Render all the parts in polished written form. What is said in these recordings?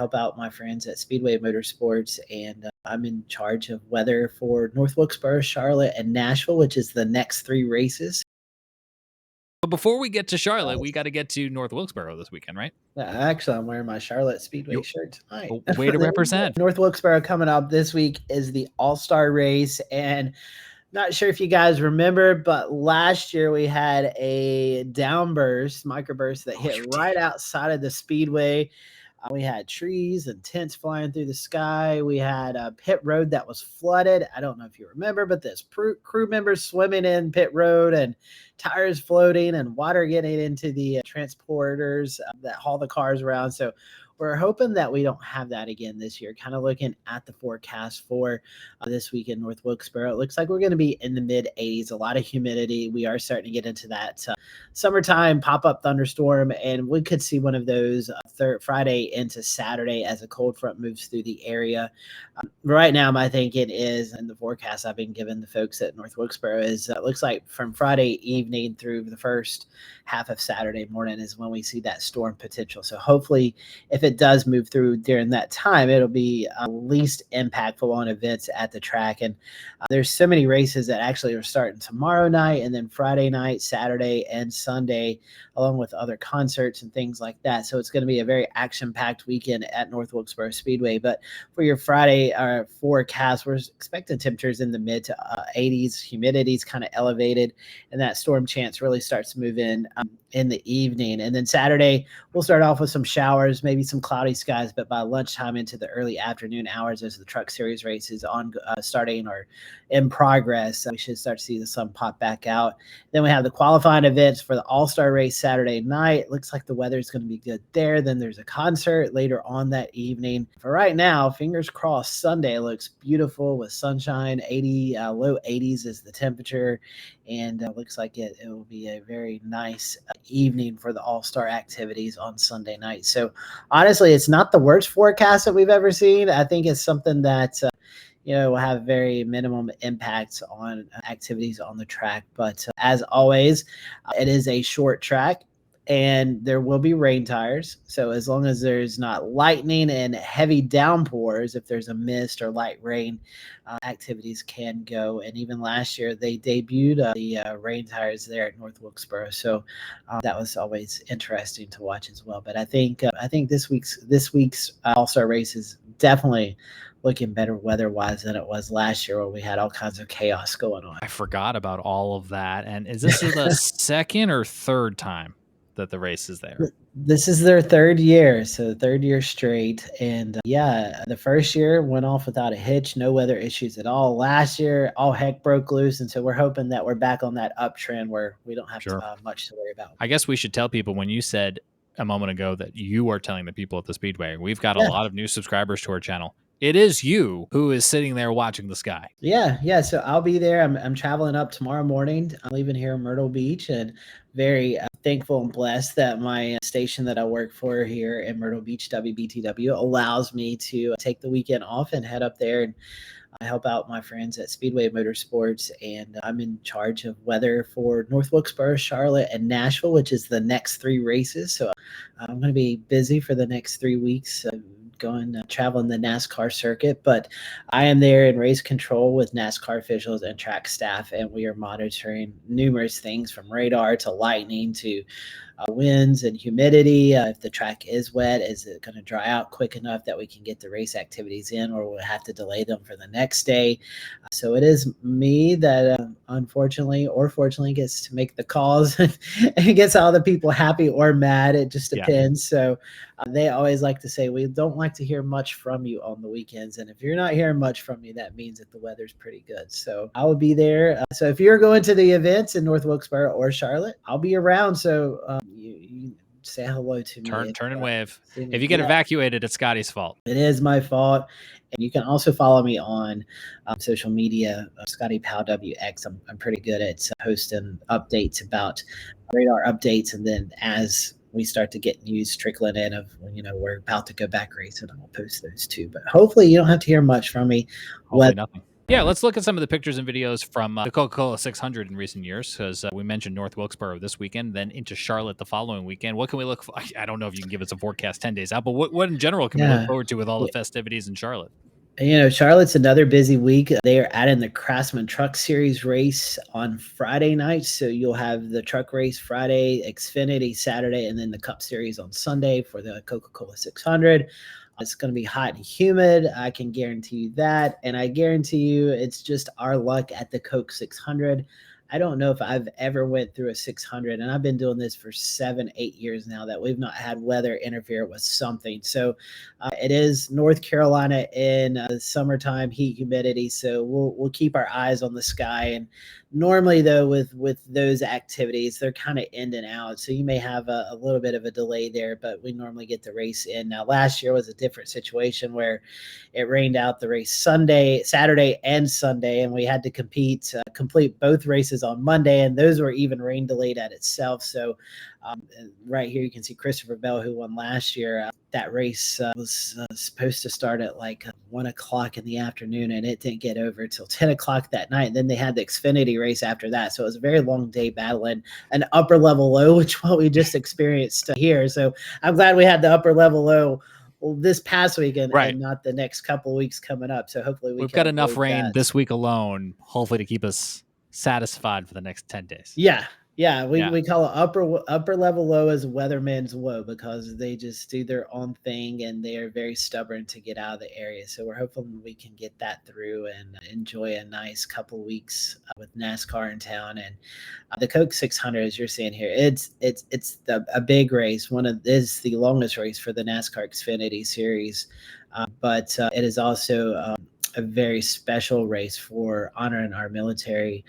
help out my friends at Speedway Motorsports, and I'm in charge of weather for North Wilkesboro, Charlotte, and Nashville, which is the next 3 races. But before we get to Charlotte, we got to get to North Wilkesboro this weekend, right? Actually, I'm wearing my Charlotte Speedway shirt tonight. Way to represent. North Wilkesboro coming up this week is the All-Star race, and not sure if you guys remember, but last year we had a downburst, microburst that hit right outside of the Speedway. We had trees and tents flying through the sky. We had a pit road that was flooded. I don't know if you remember, but there's crew members swimming in pit road and tires floating and water getting into the transporters that haul the cars around. So we're hoping that we don't have that again this year. Kind of looking at the forecast for this week in North Wilkesboro. It looks like we're going to be in the mid 80s, a lot of humidity. We are starting to get into that summertime pop-up thunderstorm, and we could see one of those Friday into Saturday as a cold front moves through the area. Right now, my thinking is, and the forecast I've been giving the folks at North Wilkesboro is, it looks like from Friday evening through the first half of Saturday morning is when we see that storm potential. So hopefully, if it does move through during that time, it'll be least impactful on events at the track. And there's so many races that actually are starting tomorrow night, and then Friday night, Saturday, and Sunday, along with other concerts and things like that. So it's going to be a very action-packed weekend at North Wilkesboro Speedway. But for your Friday forecast, we're expecting temperatures in the mid to 80s. Humidity is kind of elevated, and that storm chance really starts to move in the evening. And then Saturday, we'll start off with some showers, maybe some cloudy skies, but by lunchtime into the early afternoon hours as the Truck Series races on starting or in progress, we should start to see the sun pop back out. Then we have the qualifying events for the All-Star race Saturday night. Looks like the weather is going to be good there. Then there's a concert later on that evening. For right now, fingers crossed, Sunday looks beautiful with sunshine. 80, low 80s is the temperature, and looks like it will be a very nice evening for the All-Star activities on Sunday night. So honestly, it's not the worst forecast that we've ever seen. I think it's something that will have very minimum impacts on activities on the track. But as always, it is a short track, and there will be rain tires. So as long as there's not lightning and heavy downpours, if there's a mist or light rain, activities can go. And even last year, they debuted the rain tires there at North Wilkesboro. So that was always interesting to watch as well. But I think this week's All-Star race is definitely looking better weather-wise than it was last year, where we had all kinds of chaos going on. I forgot about all of that. And is this the second or third time that the race is there? This is their third year, so third year straight. And the first year went off without a hitch, no weather issues at all. Last year, all heck broke loose, and so we're hoping that we're back on that uptrend where we don't have much to worry about. I guess we should tell people, when you said a moment ago that you are telling the people at the Speedway, we've got a lot of new subscribers to our channel. It is you who is sitting there watching the sky. Yeah. So I'll be there. I'm traveling up tomorrow morning. I'm leaving here in Myrtle Beach, and very thankful and blessed that my station that I work for here in Myrtle Beach, WBTW, allows me to take the weekend off and head up there and help out my friends at Speedway Motorsports. And I'm in charge of weather for North Wilkesboro, Charlotte, and Nashville, which is the next 3 races. So I'm going to be busy for the next 3 weeks. Traveling the NASCAR circuit, but I am there in race control with NASCAR officials and track staff, and we are monitoring numerous things from radar to lightning to winds and humidity. If the track is wet, is it going to dry out quick enough that we can get the race activities in, or we'll have to delay them for the next day? So it is me that unfortunately or fortunately gets to make the calls and gets all the people happy or mad. It just depends. So they always like to say, we don't like to hear much from you on the weekends. And if you're not hearing much from me, that means that the weather's pretty good. So I will be there. So if you're going to the events in North Wilkesboro or Charlotte, I'll be around. So you say hello to me. Turn and wave. If you get evacuated, it's Scotty's fault. It is my fault. And you can also follow me on social media, Scotty Powell WX. I'm pretty good at posting updates about radar updates. And then as we start to get news trickling in of, we're about to go back racing, I'll post those too. But hopefully you don't have to hear much from me. Hopefully nothing. Yeah, let's look at some of the pictures and videos from the Coca-Cola 600 in recent years, because we mentioned North Wilkesboro this weekend, then into Charlotte the following weekend. What can we look for? I don't know if you can give us a forecast 10 days out, but what in general can we look Yeah. forward to with all the festivities in Charlotte? Charlotte's another busy week. They are adding the Craftsman Truck Series race on Friday night. So you'll have the truck race Friday, Xfinity Saturday, and then the Cup Series on Sunday for the Coca-Cola 600. It's going to be hot and humid. I can guarantee you that. And I guarantee you it's just our luck at the Coke 600. I don't know if I've ever went through a 600, and I've been doing this for 7-8 years now, that we've not had weather interfere with something. So it is North Carolina in summertime, heat, humidity. So we'll keep our eyes on the sky. And normally, though, with those activities, they're kind of in and out. So you may have a little bit of a delay there, but we normally get the race in. Now, last year was a different situation where it rained out the race Saturday and Sunday, and we had to complete both races on Monday, and those were even rain delayed at itself. So right here you can see Christopher Bell, who won last year. That race was supposed to start at like 1 o'clock in the afternoon, and it didn't get over till 10 o'clock that night. And then they had the Xfinity race after that. So it was a very long day battling an upper level low, which what we just experienced here. So I'm glad we had the upper level low this past weekend, Right, and not the next couple of weeks coming up. So hopefully we've got enough rain this week alone, hopefully, to keep us satisfied for the next 10 days. Yeah, we call it upper level low as weatherman's woe, because they just do their own thing and they are very stubborn to get out of the area. So we're hoping we can get that through and enjoy a nice couple weeks with NASCAR in town. And the Coke 600, as you're seeing here, it's a big race. Is the longest race for the NASCAR Xfinity Series, but it is also a very special race for honoring our military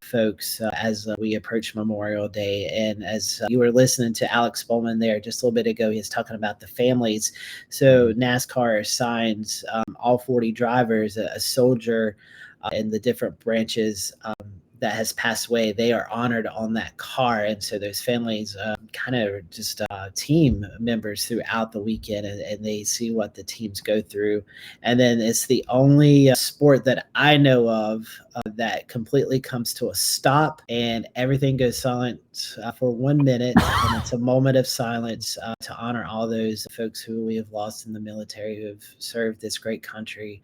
folks as we approach Memorial Day. And as you were listening to Alex Bowman there just a little bit ago, he was talking about the families. So NASCAR assigns all 40 drivers a soldier in the different branches that has passed away. They are honored on that car. And so those families kind of just team members throughout the weekend, and they see what the teams go through. And then it's the only sport that I know of that completely comes to a stop and everything goes silent for 1 minute. And it's a moment of silence to honor all those folks who we have lost in the military, who have served this great country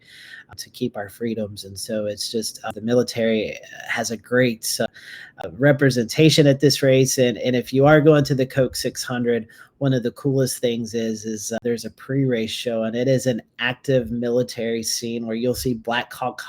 to keep our freedoms. And so it's just the military has a great representation at this race. And if you are going to the Coke 600, one of the coolest things is there's a pre-race show, and it is an active military scene where you'll see Black Hawk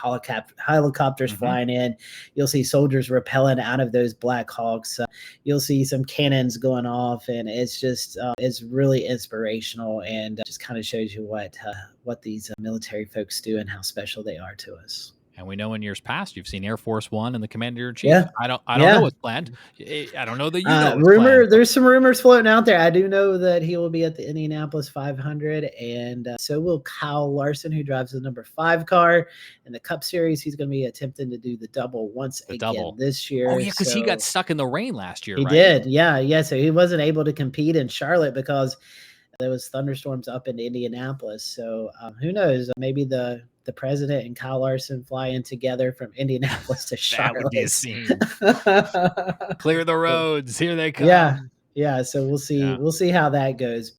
helicopters flying in. You'll see soldiers rappelling out of those Black Hawks. You'll see some cannons going off, and it's just it's really inspirational, and just kind of shows you what these military folks do and how special they are to us. And we know in years past you've seen Air Force One and the Commander-in-Chief. Yeah. I don't know what's planned. I don't know that you know what's planned. There's some rumors floating out there. I do know that he will be at the Indianapolis 500, and so will Kyle Larson, who drives the number 5 car in the Cup Series. He's going to be attempting to do the double once again this year. Oh yeah, because he got stuck in the rain last year. He right? did. Yeah. So he wasn't able to compete in Charlotte because there was thunderstorms up in Indianapolis. So who knows? Maybe the president and Kyle Larson fly in together from Indianapolis to Charlotte. That would be a scene. Clear the roads. Here they come. Yeah. So we'll see. Yeah. We'll see how that goes.